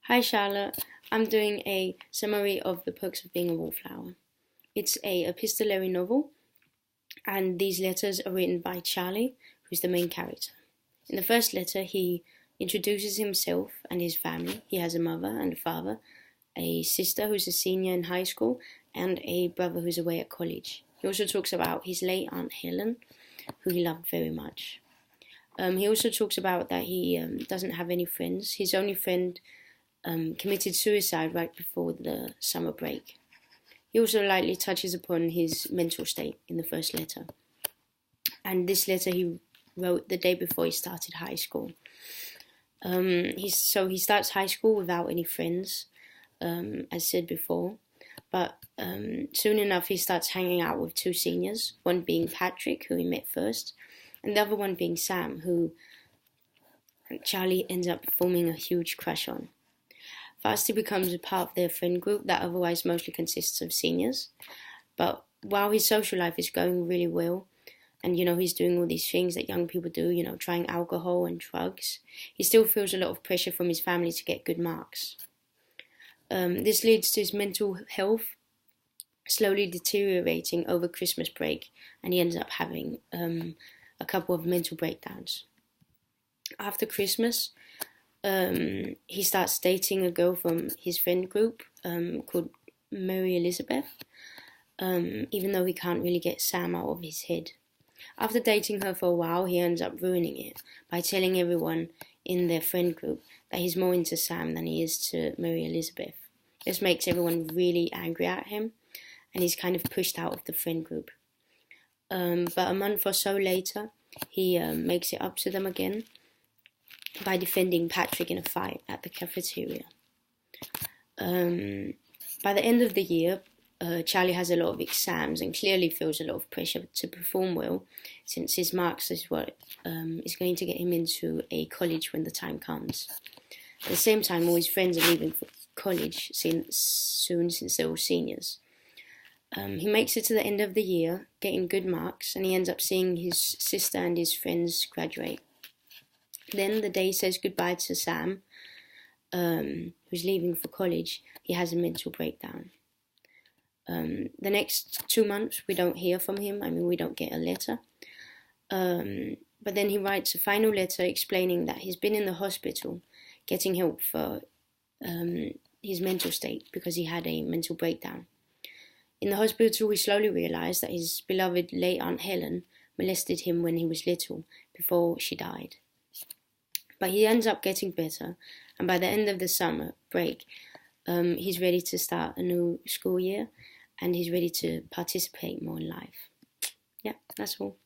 Hi Charlotte, I'm doing a summary of The Perks of Being a Wallflower. It's a epistolary novel, and these letters are written by Charlie, who's the main character. In the first letter, he introduces himself and his family. He has a mother and a father, a sister who's a senior in high school, and a brother who's away at college. He also talks about his late Aunt Helen, who he loved very much. He also talks about that he doesn't have any friends. His only friend committed suicide right before the summer break. He also lightly touches upon his mental state in the first letter. And this letter he wrote the day before he started high school. He starts high school without any friends, as said before. But soon enough he starts hanging out with two seniors, one being Patrick, who he met first, and the other one being Sam, who Charlie ends up forming a huge crush on. Fast he becomes a part of their friend group that otherwise mostly consists of seniors. But while his social life is going really well, and he's doing all these things that young people do, trying alcohol and drugs, he still feels a lot of pressure from his family to get good marks. This leads to his mental health slowly deteriorating over Christmas break, and he ends up having a couple of mental breakdowns. After Christmas, he starts dating a girl from his friend group called Mary Elizabeth, even though he can't really get Sam out of his head. After dating her for a while, he ends up ruining it by telling everyone in their friend group that he's more into Sam than he is to Mary Elizabeth. This makes everyone really angry at him, and he's kind of pushed out of the friend group. But a month or so later, he makes it up to them again by defending Patrick in a fight at the cafeteria. By the end of the year, Charlie has a lot of exams and clearly feels a lot of pressure to perform well, since his marks is what is going to get him into a college when the time comes. At the same time, all his friends are leaving for college soon since they're all seniors. He makes it to the end of the year, getting good marks, and he ends up seeing his sister and his friends graduate. Then the day he says goodbye to Sam, who's leaving for college, he has a mental breakdown. The next 2 months, we don't hear from him. We don't get a letter. But then he writes a final letter explaining that he's been in the hospital getting help for his mental state because he had a mental breakdown. In the hospital, we slowly realize that his beloved late Aunt Helen molested him when he was little, before she died. But he ends up getting better, and by the end of the summer break, he's ready to start a new school year, and he's ready to participate more in life. Yeah, that's all.